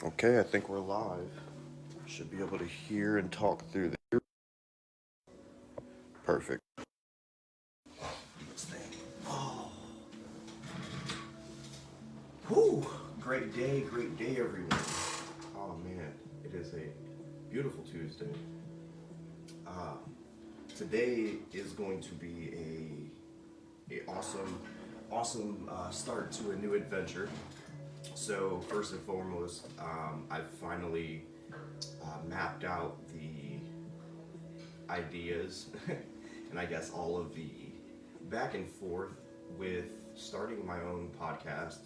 Okay, I think we're live. Should be able to hear and talk through this. Perfect. This thing. Oh. Whew. Great day, everyone. Oh man, it is a beautiful Tuesday. Uh, Today is going to be a awesome start to a new adventure. So first and foremost, I've finally mapped out the ideas and I guess all of the back and forth with starting my own podcast,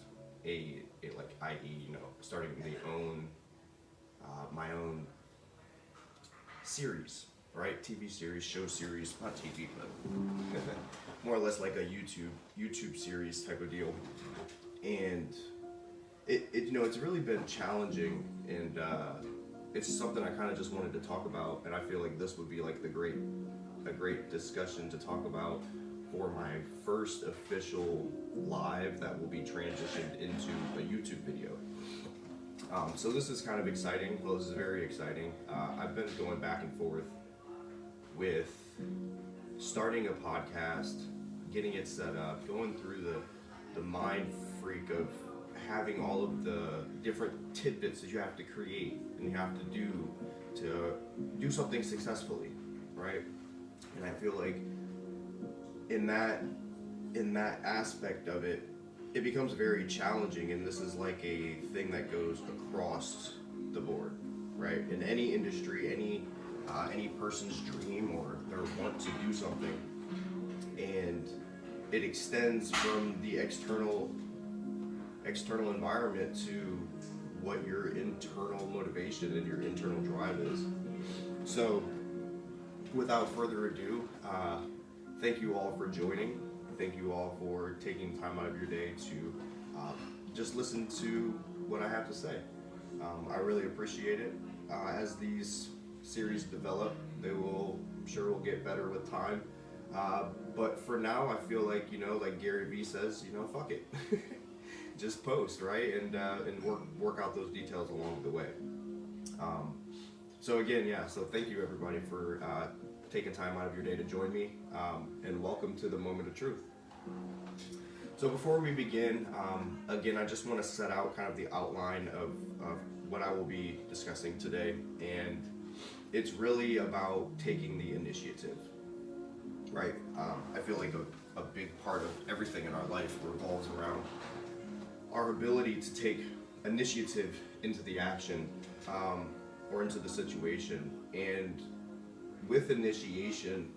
a like i.e. starting my own series, right? TV series, show series, not TV, but more or less like a YouTube series type of deal. And it's really been challenging, and it's something I kind of just wanted to talk about, and I feel like this would be like a great discussion to talk about for my first official live that will be transitioned into a YouTube video. So this is kind of exciting. Well, this is very exciting. I've been going back and forth with starting a podcast, getting it set up, going through the mind freak of having all of the different tidbits that you have to create and you have to do something successfully, right? And I feel like in that aspect of it, it becomes very challenging, and this is like a thing that goes across the board, right? In any industry, any person's dream or their want to do something, and it extends from the external environment to what your internal motivation and your internal drive is. So, without further ado, thank you all for joining. Thank you all for taking time out of your day to just listen to what I have to say. I really appreciate it. As these series develop, I'm sure will get better with time. But for now, I feel like, like Gary Vee says, fuck it. Just post, right? And work out those details along the way. So again, so thank you everybody for taking time out of your day to join me, and welcome to the Moment of Truth. So before we begin, again, I just want to set out kind of the outline of what I will be discussing today, and it's really about taking the initiative, right? I feel like a big part of everything in our life revolves around our ability to take initiative into the action, or into the situation. And with initiation,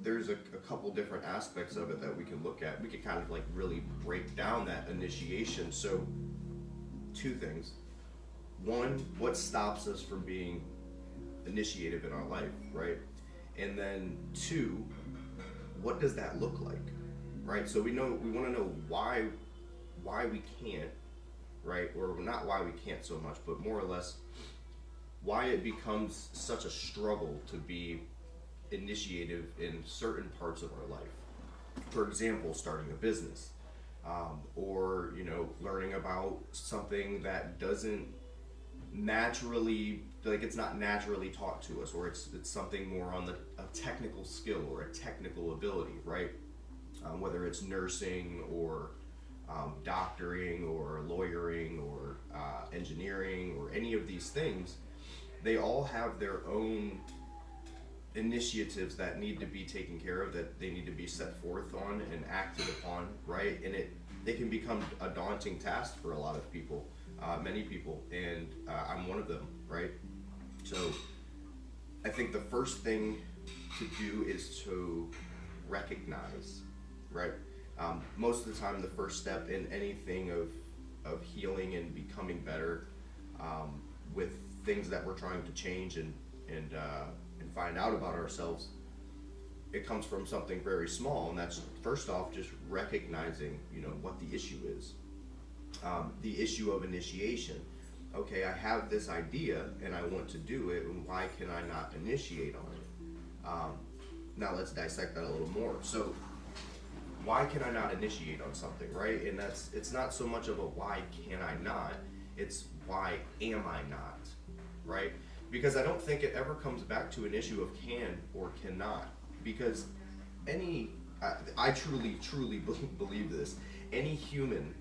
there's a couple different aspects of it that we can look at. We can kind of like really break down that initiation. So, two things. One, what stops us from being initiative in our life, right? And then two, what does that look like, right? So we want to know why we can't, right? Or not why we can't so much, but more or less why it becomes such a struggle to be initiative in certain parts of our life. For example, starting a business, or learning about something that doesn't naturally, like it's not naturally taught to us, or it's something more on a technical skill or a technical ability, right? Whether it's nursing or doctoring or lawyering or engineering or any of these things, they all have their own initiatives that need to be taken care of, that they need to be set forth on and acted upon, right? And it can become a daunting task for a lot of people, many people, and I'm one of them, right? So I think the first thing to do is to recognize, right? Most of the time, the first step in anything of healing and becoming better, with things that we're trying to change and find out about ourselves, it comes from something very small, and that's first off just recognizing what the issue is. The issue of initiation. Okay, I have this idea and I want to do it, and why can I not initiate on it? Now let's dissect that a little more. So why can I not initiate on something, right? And it's not so much of a why can I not, It's why am I not, right? Because I don't think it ever comes back to an issue of can or cannot. Because I truly believe this. Any human,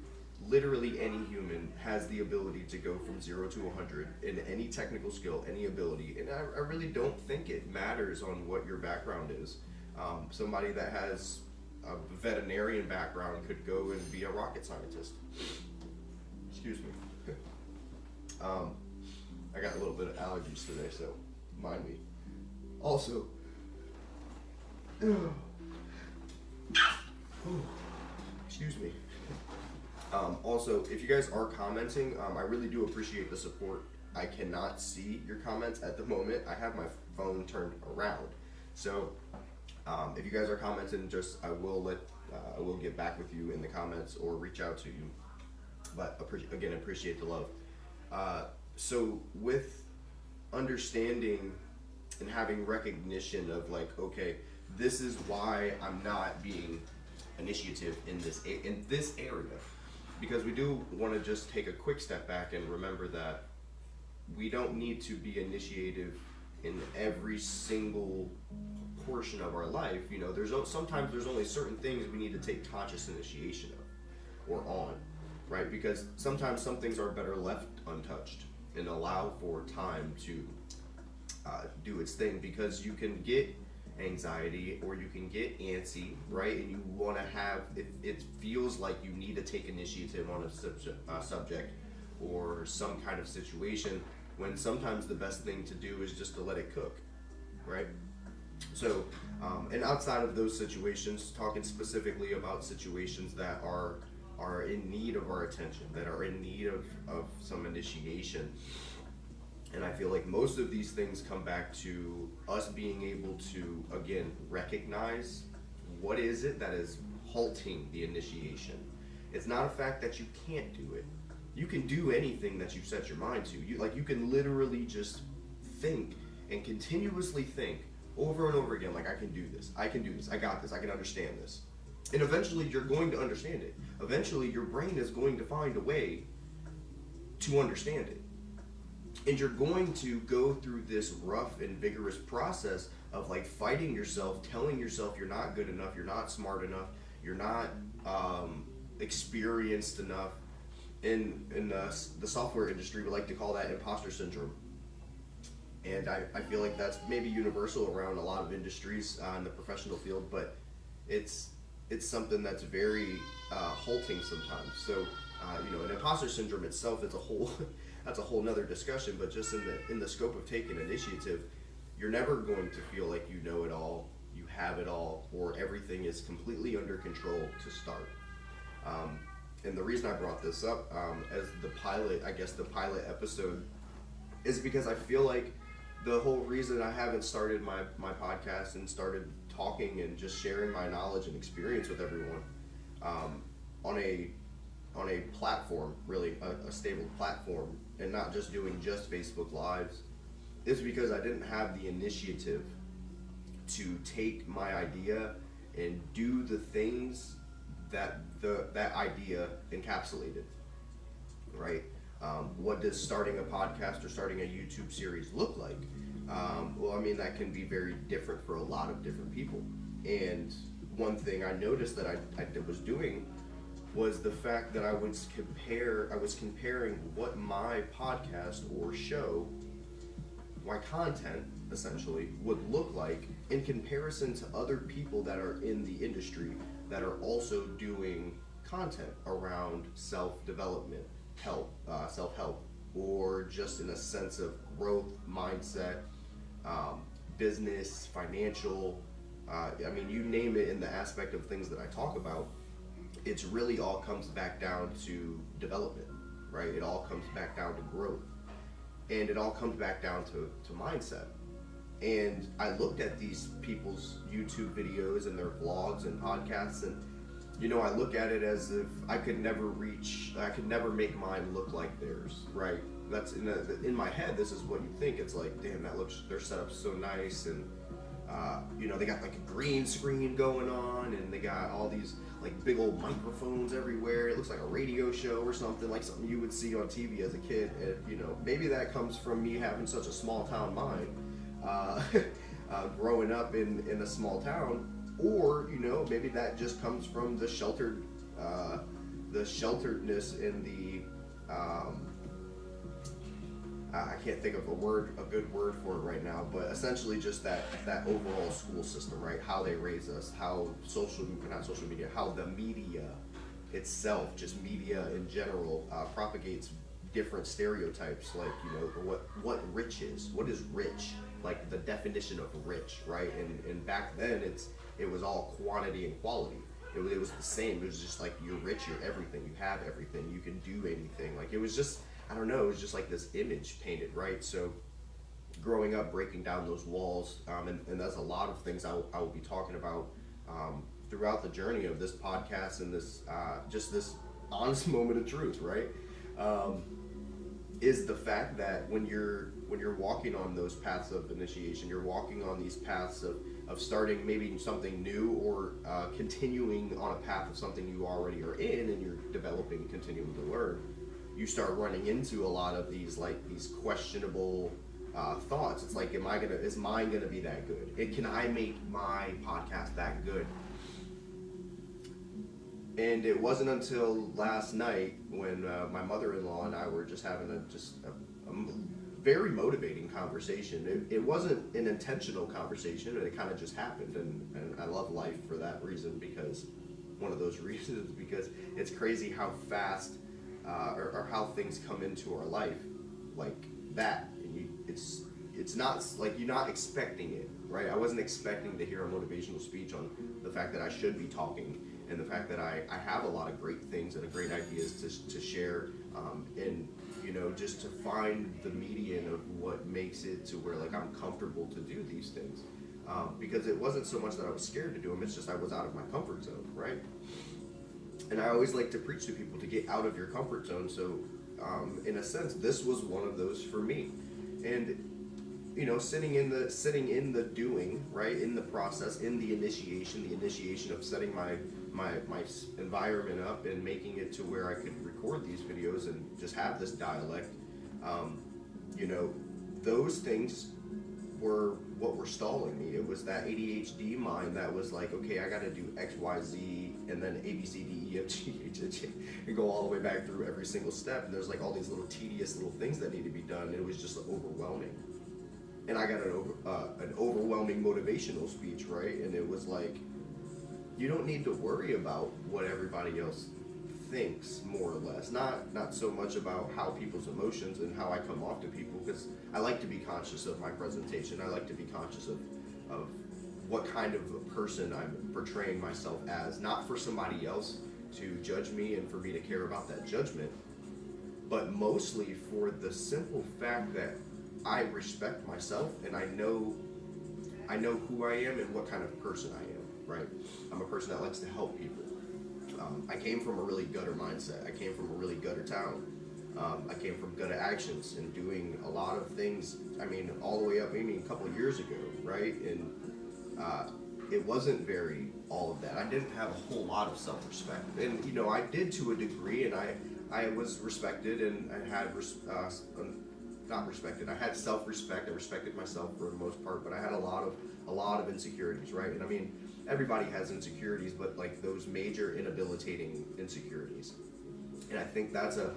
literally any human, has the ability to go from 0 to 100 in any technical skill, any ability. And I really don't think it matters on what your background is. Somebody that has a veterinarian background could go and be a rocket scientist. Excuse me. I got a little bit of allergies today, so mind me. Also, excuse me. Also, if you guys are commenting, I really do appreciate the support. I cannot see your comments at the moment. I have my phone turned around. So, if you guys are commenting, I will get back with you in the comments or reach out to you. But again, appreciate the love. So with understanding and having recognition of like, okay, this is why I'm not being initiative in this area, because we do want to just take a quick step back and remember that we don't need to be initiative in every single portion of our life. You know, sometimes there's only certain things we need to take conscious initiation of or on, right? Because sometimes some things are better left untouched and allow for time to do its thing, because you can get anxiety or you can get antsy, right? And you want to have it feels like you need to take initiative on a subject or some kind of situation, when sometimes the best thing to do is just to let it cook, right? So, and outside of those situations, talking specifically about situations that are in need of our attention, that are in need of some initiation. And I feel like most of these things come back to us being able to, again, recognize what is it that is halting the initiation. It's not a fact that you can't do it. You can do anything that you set your mind to. You can literally just think and continuously think over and over again, like, I can do this, I got this, I can understand this. And eventually you're going to understand it. Eventually your brain is going to find a way to understand it. And you're going to go through this rough and vigorous process of like fighting yourself, telling yourself you're not good enough, you're not smart enough, you're not experienced enough. In the software industry, we like to call that imposter syndrome. And I feel like that's maybe universal around a lot of industries in the professional field, but it's something that's very halting sometimes. So, an imposter syndrome itself is that's a whole nother discussion, but just in the scope of taking initiative, you're never going to feel like you know it all, you have it all, or everything is completely under control to start. And the reason I brought this up as the pilot episode, is because I feel like the whole reason I haven't started my podcast and started talking and just sharing my knowledge and experience with everyone on a platform, really a stable platform, and not just doing just Facebook Lives, is because I didn't have the initiative to take my idea and do the things that that idea encapsulated, right? What does starting a podcast or starting a YouTube series look like? Well, I mean, that can be very different for a lot of different people. And one thing I noticed that I was doing was the fact that I was comparing what my podcast or show, my content essentially, would look like in comparison to other people that are in the industry that are also doing content around self-development, self-help, or just in a sense of growth, mindset, business, financial, I mean, you name it in the aspect of things that I talk about, it's really all comes back down to development, right? It all comes back down to growth. And it all comes back down to mindset. And I looked at these people's YouTube videos and their vlogs and podcasts, and I look at it as if I could never make mine look like theirs, right? That's in my head, this is what you think. It's like, damn, they're set up so nice, and they got like a green screen going on, and they got all these like big old microphones everywhere. It looks like a radio show or something, like something you would see on TV as a kid. And maybe that comes from me having such a small town mind, growing up in a small town, or maybe that just comes from the shelteredness in the I can't think of a good word for it right now, but essentially just that overall school system, right? How they raise us, how how the media itself, just media in general, propagates different stereotypes, like what rich is, what is rich, like the definition of rich, right? And back then it was all quantity and quality. It was the same. It was just like, you're rich, you're everything, you have everything, you can do anything. Like, it was just, I don't know, it was just like this image painted, right? So growing up, breaking down those walls, and that's a lot of things I will be talking about throughout the journey of this podcast and this just this honest moment of truth, right? Is the fact that when you're walking on those paths of initiation, you're walking on these paths of starting maybe something new, or continuing on a path of something you already are in, and you're developing, continuing to learn, you start running into a lot of these questionable thoughts. It's like, is mine gonna be that good? Can I make my podcast that good? And it wasn't until last night when my mother-in-law and I were just having a very motivating conversation. It wasn't an intentional conversation, and it kind of just happened. And I love life for that reason, because one of those reasons, because it's crazy how fast or how things come into our life like that. And it's not like you're not expecting it, right? I wasn't expecting to hear a motivational speech on the fact that I should be talking, and the fact that I have a lot of great things and great ideas to share, and just to find the median of what makes it to where like I'm comfortable to do these things, because it wasn't so much that I was scared to do them, it's just I was out of my comfort zone, right? And I always like to preach to people to get out of your comfort zone. So in a sense, this was one of those for me. And sitting in the doing, right, in the process, in the initiation of setting my environment up and making it to where I could record these videos and just have this dialect, those things were what were stalling me. It was that ADHD mind that was like, okay, I got to do X, Y, Z, and then A, B, C, D, E, F, G, H, I, J, and go all the way back through every single step. And there's like all these little tedious little things that need to be done. And it was just overwhelming. And I got an overwhelming motivational speech, right? And it was like, you don't need to worry about what everybody else thinks, more or less. Not so much about how people's emotions and how I come off to people, because I like to be conscious of my presentation. I like to be conscious of what kind of a person I'm portraying myself as, not for somebody else to judge me and for me to care about that judgment, but mostly for the simple fact that I respect myself, and I know who I am and what kind of person I am, right? I'm a person that likes to help people. I came from a really gutter mindset. I came from a really gutter town. I came from gutter actions and doing a lot of things, all the way up maybe a couple of years ago, right? And it wasn't very all of that. I didn't have a whole lot of self-respect. And, I did to a degree, and I was respected, and I had not respected. I had self-respect. I respected myself for the most part, but I had a lot of insecurities, right? And everybody has insecurities, but like those major inhabilitating insecurities. And I think that's a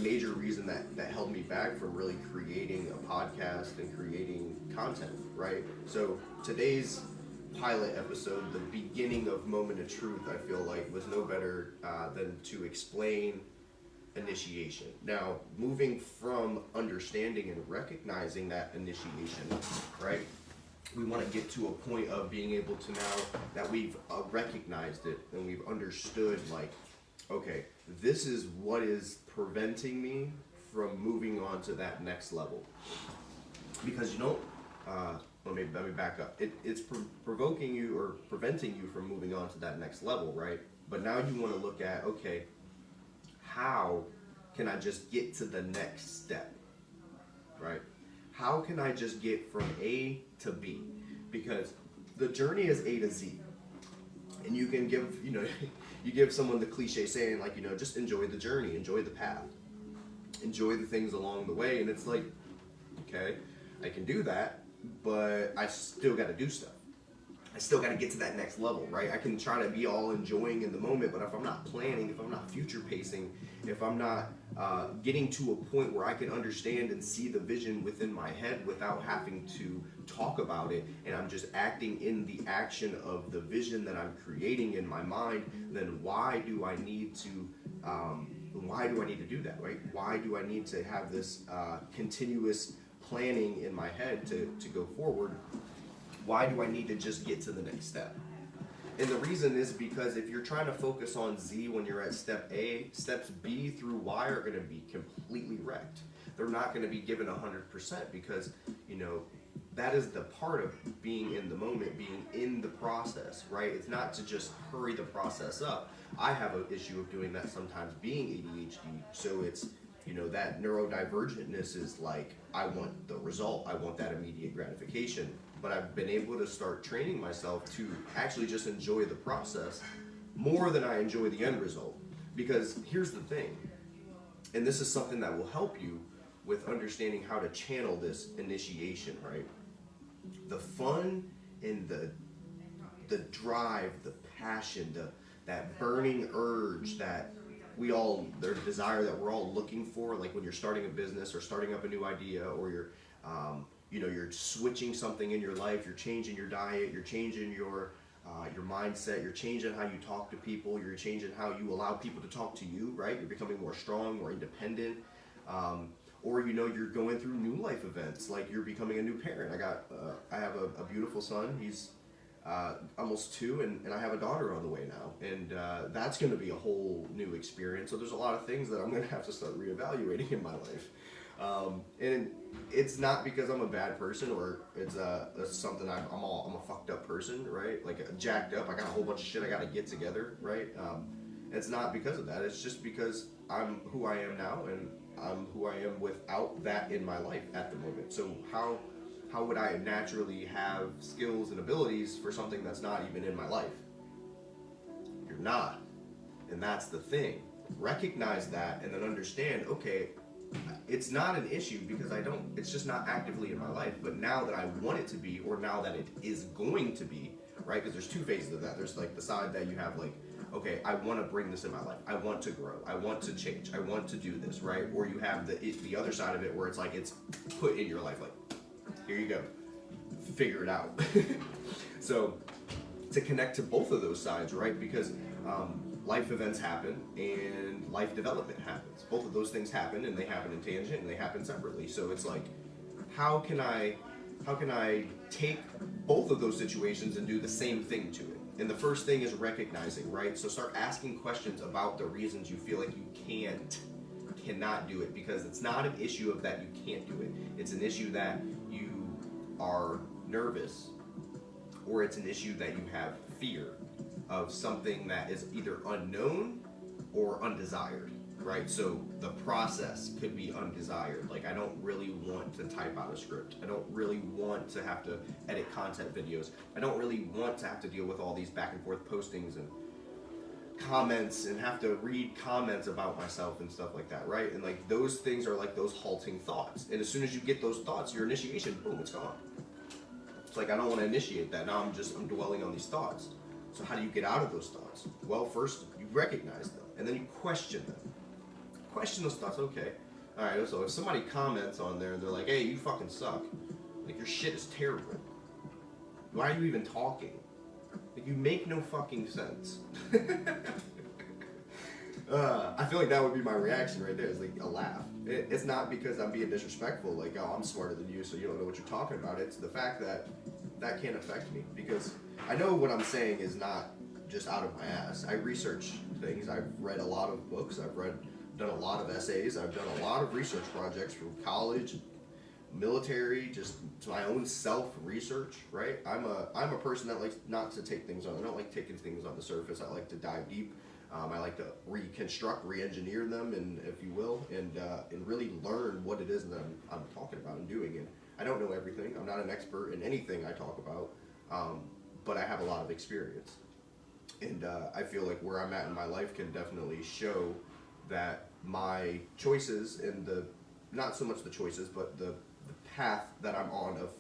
major reason that held me back from really creating a podcast and creating content, right? So today's pilot episode, the beginning of Moment of Truth, I feel like was no better than to explain initiation. Now, moving from understanding and recognizing that initiation, right? We want to get to a point of being able to, now that we've recognized it and we've understood, like, okay, this is what is preventing me from moving on to that next level. Because let me back up. It's provoking you or preventing you from moving on to that next level, right? But now you want to look at, okay, how can I just get to the next step, right? How can I just get from A to B? Because the journey is A to Z. And you can give, you give someone the cliche saying, like, just enjoy the journey, enjoy the path, enjoy the things along the way. And it's like, okay, I can do that, but I still got to do stuff. I still got to get to that next level, right? I can try to be all enjoying in the moment, but if I'm not planning, if I'm not future pacing, if I'm not getting to a point where I can understand and see the vision within my head without having to talk about it, and I'm just acting in the action of the vision that I'm creating in my mind, then why do I need to do that, right? Why do I need to have this continuous planning in my head to go forward? Why do I need to just get to the next step? And the reason is because if you're trying to focus on Z when you're at step A, steps B through Y are going to be completely wrecked. They're not going to be given 100% because, that is the part of being in the moment, being in the process, right? It's not to just hurry the process up. I have an issue of doing that sometimes being ADHD. So it's, that neurodivergentness is like, I want the result. I want that immediate gratification. But I've been able to start training myself to actually just enjoy the process more than I enjoy the end result. Because here's the thing, and this is something that will help you with understanding how to channel this initiation, right? The fun and the drive, the passion, that burning urge that their desire that we're all looking for, like when you're starting a business or starting up a new idea, or you're switching something in your life, you're changing your diet, you're changing your mindset, you're changing how you talk to people, you're changing how you allow people to talk to you, right? You're becoming more strong, more independent, or you're going through new life events, like you're becoming a new parent. I have a beautiful son. He's almost 2, and I have a daughter on the way now, and that's going to be a whole new experience. So there's a lot of things that I'm going to have to start reevaluating in my life. And it's not because I'm a bad person or it's something I'm a fucked up person, right? Like jacked up. I got a whole bunch of shit I got to get together, right? It's not because of that. It's just because I'm who I am now, and I'm who I am without that in my life at the moment. So how would I naturally have skills and abilities for something that's not even in my life? You're not. And that's the thing. Recognize that and then understand, okay, it's not an issue because it's just not actively in my life. But now that I want it to be, or now that it is going to be, right? Because there's 2 phases of that. There's like the side that you have like, okay, I want to bring this in my life. I want to grow. I want to change. I want to do this, right? Or you have the other side of it where it's like it's put in your life, like, here you go. Figure it out. So to connect to both of those sides, right? Because life events happen and life development happens. Both of those things happen, and they happen in tangent and they happen separately. So it's like, how can I take both of those situations and do the same thing to it? And the first thing is recognizing, right? So start asking questions about the reasons you feel like you cannot do it, because it's not an issue of that you can't do it. It's an issue that you are nervous, or it's an issue that you have fear of something that is either unknown or undesired, right? So the process could be undesired. Like, I don't really want to type out a script. I don't really want to have to edit content videos. I don't really want to have to deal with all these back and forth postings and comments and have to read comments about myself and stuff like that, right? And like those things are like those halting thoughts. And as soon as you get those thoughts, your initiation, boom, it's gone. It's like, I don't want to initiate that. Now I'm dwelling on these thoughts. So how do you get out of those thoughts? Well, first you recognize them, and then you question them. Question those thoughts. Okay, all right. So if somebody comments on there and they're like, "Hey, you fucking suck. Like, your shit is terrible. Why are you even talking? Like, you make no fucking sense." I feel like that would be my reaction right there. It's like a laugh. It's not because I'm being disrespectful, like, oh, I'm smarter than you, so you don't know what you're talking about. It's the fact that that can't affect me, because I know what I'm saying is not just out of my ass. I research things. I've read a lot of books. Done a lot of essays. I've done a lot of research projects from college, military, just my own self-research, right? I'm a person that likes not to take things on. I don't like taking things on the surface. I like to dive deep. I like to reconstruct, re-engineer them, and if you will, and really learn what it is that I'm talking about and doing. And I don't know everything. I'm not an expert in anything I talk about. but I have a lot of experience. And I feel like where I'm at in my life can definitely show that my choices and not so much the choices, but the path that I'm on of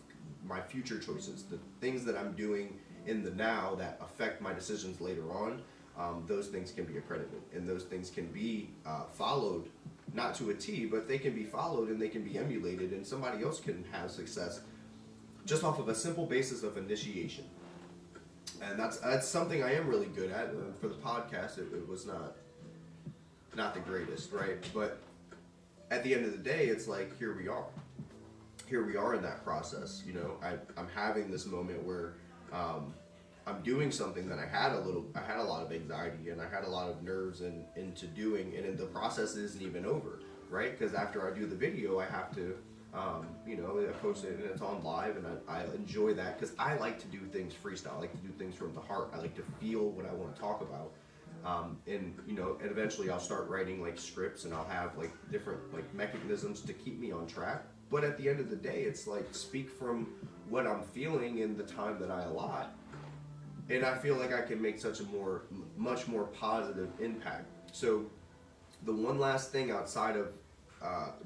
my future choices, the things that I'm doing in the now that affect my decisions later on, those things can be accredited, and those things can be followed, not to a T, but they can be followed and they can be emulated, and somebody else can have success just off of a simple basis of initiation. And that's something I am really good at. For the podcast, it was not the greatest, right? But at the end of the day, it's like, here we are in that process. You know, I'm having this moment where I'm doing something that I had a lot of anxiety and I had a lot of nerves into doing, and the process isn't even over, right? Because after I do the video, I have to, I post it and it's on live, and I enjoy that because I like to do things freestyle. I like to do things from the heart. I like to feel what I want to talk about. And eventually I'll start writing like scripts, and I'll have like different like mechanisms to keep me on track. But at the end of the day, it's like speak from what I'm feeling in the time that I allot. And I feel like I can make such a much more positive impact. So the one last thing outside of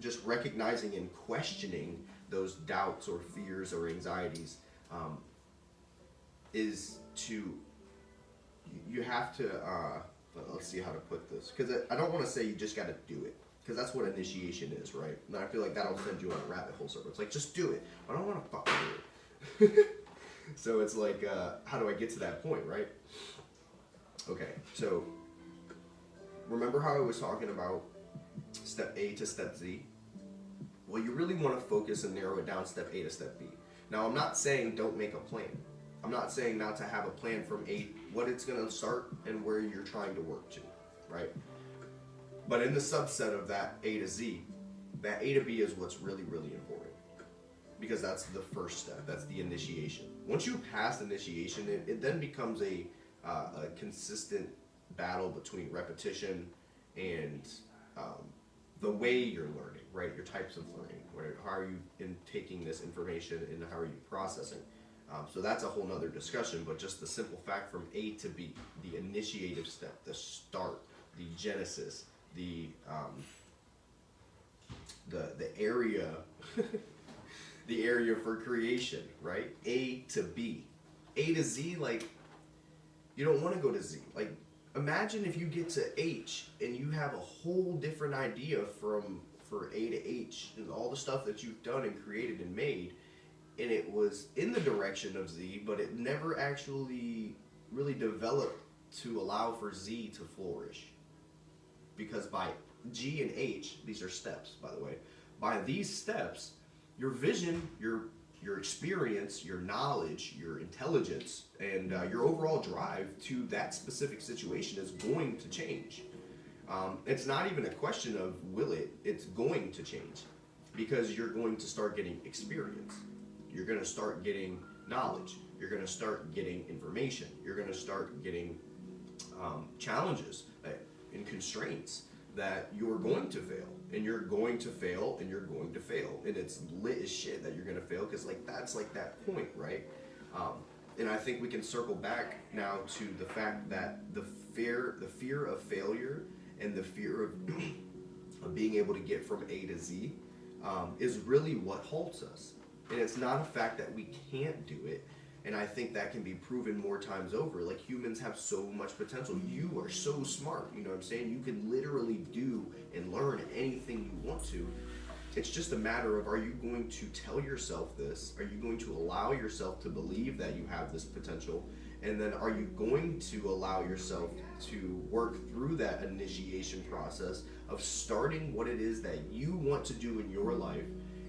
just recognizing and questioning those doubts or fears or anxieties is you have to, let's see how to put this, because I don't want to say you just got to do it, because that's what initiation is, right? And I feel like that'll send you on a rabbit hole. So it's like, just do it. I don't want to fucking do it. So it's like, how do I get to that point, right? Okay, so remember how I was talking about step A to step Z? Well, you really want to focus and narrow it down step A to step B. Now, I'm not saying don't make a plan. I'm not saying not to have a plan from A, what it's going to start and where you're trying to work to, right? But in the subset of that A to Z, that A to B is what's really, really important, because that's the first step. That's the initiation. Once you pass initiation, it then becomes a consistent battle between repetition and the way you're learning, right? Your types of learning. How are you taking this information and how are you processing? So that's a whole nother discussion, but just the simple fact from A to B, the initiative step, the start, the genesis, the area, the area for creation, right? A to B. A to Z, like, you don't want to go to Z. Like, imagine if you get to H and you have a whole different idea for A to H and all the stuff that you've done and created and made, and it was in the direction of Z, but it never actually really developed to allow for Z to flourish. Because by G and H, these are steps, by the way, by these steps, your vision, your experience, your knowledge, your intelligence, and your overall drive to that specific situation is going to change. It's not even a question of will it, it's going to change, because you're going to start getting experience. You're going to start getting knowledge. You're going to start getting information. You're going to start getting challenges and constraints that you're going to fail. And you're going to fail, and you're going to fail. And it's lit as shit that you're going to fail, because like that's like that point, right? And I think we can circle back now to the fact that the fear of failure and the fear of being able to get from A to Z is really what halts us. And it's not a fact that we can't do it. And I think that can be proven more times over. Like, humans have so much potential. You are so smart, you know what I'm saying? You can literally do and learn anything you want to. It's just a matter of, are you going to tell yourself this? Are you going to allow yourself to believe that you have this potential? And then are you going to allow yourself to work through that initiation process of starting what it is that you want to do in your life,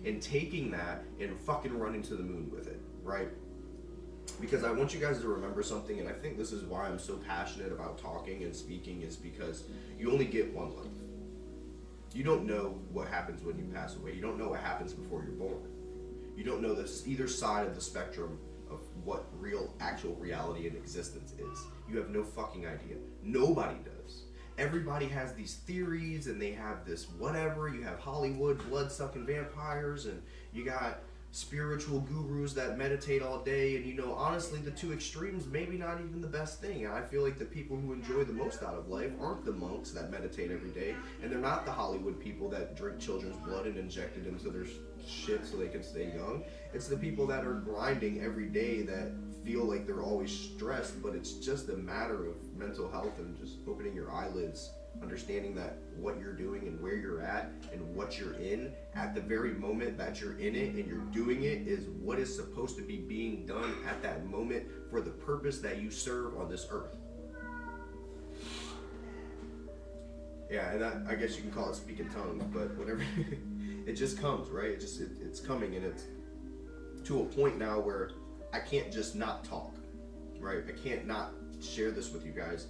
and taking that and fucking running to the moon with it, right? Because I want you guys to remember something, and I think this is why I'm so passionate about talking and speaking, is because you only get one life. You don't know what happens when you pass away. You don't know what happens before you're born. You don't know this either side of the spectrum of what actual reality and existence is. You have no fucking idea. Nobody does. Everybody has these theories, and they have this whatever. You have Hollywood blood-sucking vampires, and you got spiritual gurus that meditate all day, and you know, honestly, the two extremes maybe not even the best thing. And I feel like the people who enjoy the most out of life aren't the monks that meditate every day, and they're not the Hollywood people that drink children's blood and inject it into their shit so they can stay young. It's the people that are grinding every day that feel like they're always stressed, but it's just a matter of mental health and just opening your eyelids, understanding that what you're doing and where you're at and what you're in at the very moment that you're in it and you're doing it is what is supposed to be being done at that moment for the purpose that you serve on this earth. Yeah, and I guess you can call it speaking tongues, but whatever. It just comes, right? It's coming, and it's to a point now where I can't just not talk, right? I can't not share this with you guys.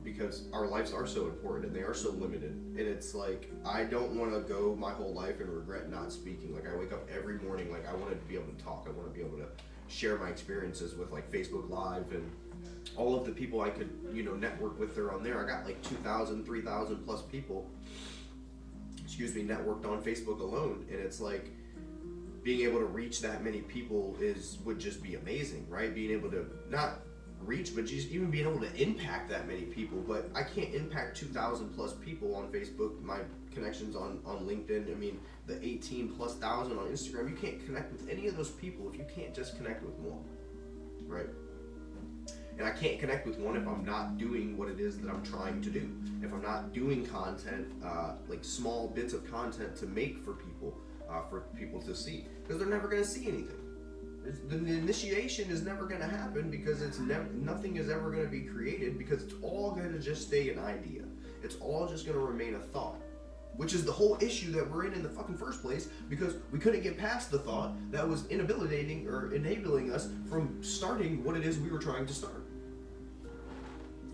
Because our lives are so important and they are so limited, and it's like I don't want to go my whole life and regret not speaking. Like I wake up every morning like I wanted to be able to talk. I want to be able to share my experiences with like Facebook Live and all of the people I could, you know, network with. They're on there. I got like 2,000, 3,000 plus people, networked on Facebook alone, and it's like being able to reach that many people would just be amazing, right? Being able to not reach, but just even being able to impact that many people. But I can't impact 2,000 plus people on Facebook, my connections on LinkedIn, I mean the 18 plus thousand on Instagram. You can't connect with any of those people if you can't just connect with one, right? And I can't connect with one if I'm not doing what it is that I'm trying to do. If I'm not doing content, like small bits of content to make for people to see, because they're never going to see anything. The initiation is never going to happen because nothing is ever going to be created, because it's all going to just stay an idea. It's all just going to remain a thought, which is the whole issue that we're in the fucking first place, because we couldn't get past the thought that was enabling us from starting what it is we were trying to start.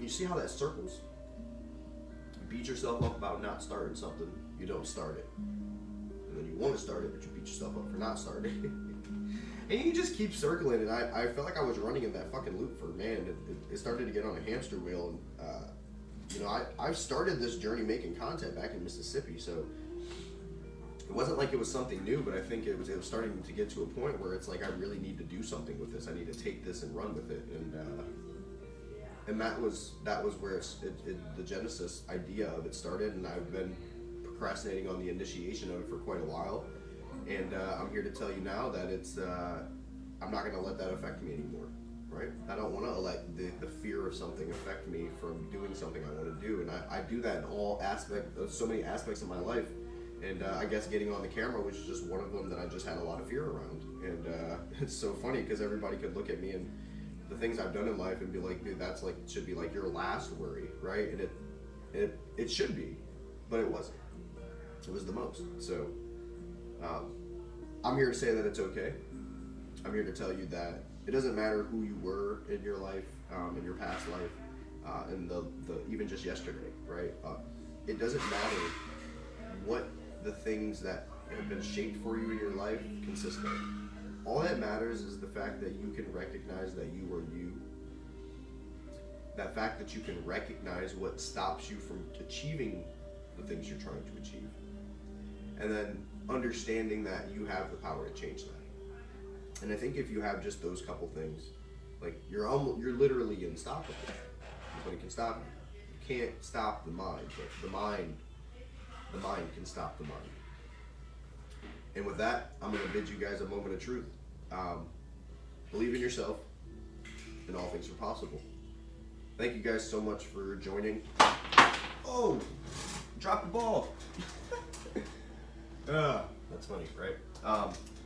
You see how that circles? You beat yourself up about not starting something, you don't start it. And then you want to start it, but you beat yourself up for not starting it. And you just keep circling, and I felt like I was running in that fucking loop for, man, it started to get on a hamster wheel. And you know, I've started this journey making content back in Mississippi, so it wasn't like it was something new, but I think it was starting to get to a point where it's like I really need to do something with this. I need to take this and run with it, and that was where the genesis idea of it started, and I've been procrastinating on the initiation of it for quite a while. And I'm here to tell you now that I'm not going to let that affect me anymore, right? I don't want to let the fear of something affect me from doing something I want to do. And I do that in so many aspects of my life. And I guess getting on the camera was just one of them that I just had a lot of fear around. And it's so funny because everybody could look at me and the things I've done in life and be like, dude, that's like, should be like your last worry, right? And it should be, but it wasn't. It was the most. So I'm here to say that it's okay. I'm here to tell you that it doesn't matter who you were in your life, in your past life, and the even just yesterday, right? It doesn't matter what the things that have been shaped for you in your life consist of. All that matters is the fact that you can recognize that you are you. That fact that you can recognize what stops you from achieving the things you're trying to achieve. And then understanding that you have the power to change that. And I think if you have just those couple things, like you're literally unstoppable. Nobody can stop you. You can't stop the mind, but the mind can stop the mind. And with that, I'm going to bid you guys a moment of truth. Believe in yourself, and all things are possible. Thank you guys so much for joining. Oh, drop the ball. That's funny, right?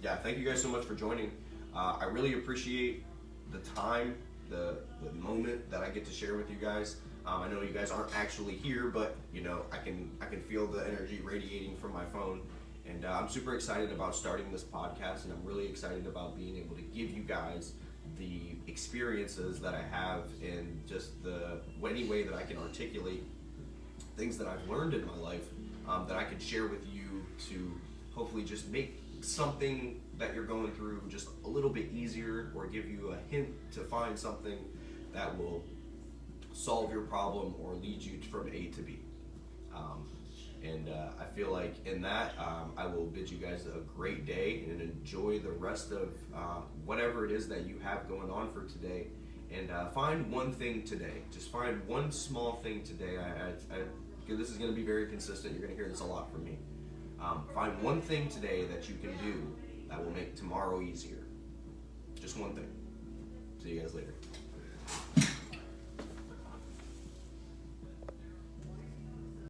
Yeah, thank you guys so much for joining. I really appreciate the time, the moment that I get to share with you guys. I know you guys aren't actually here, but you know, I can feel the energy radiating from my phone. And I'm super excited about starting this podcast, and I'm really excited about being able to give you guys the experiences that I have in just any way that I can articulate things that I've learned in my life that I can share with you to hopefully just make something that you're going through just a little bit easier, or give you a hint to find something that will solve your problem or lead you from A to B. And I feel like in that, I will bid you guys a great day and enjoy the rest of whatever it is that you have going on for today. And find one thing today. Just find one small thing today. This is going to be very consistent. You're going to hear this a lot from me. Find one thing today that you can do that will make tomorrow easier. Just one thing. See you guys later.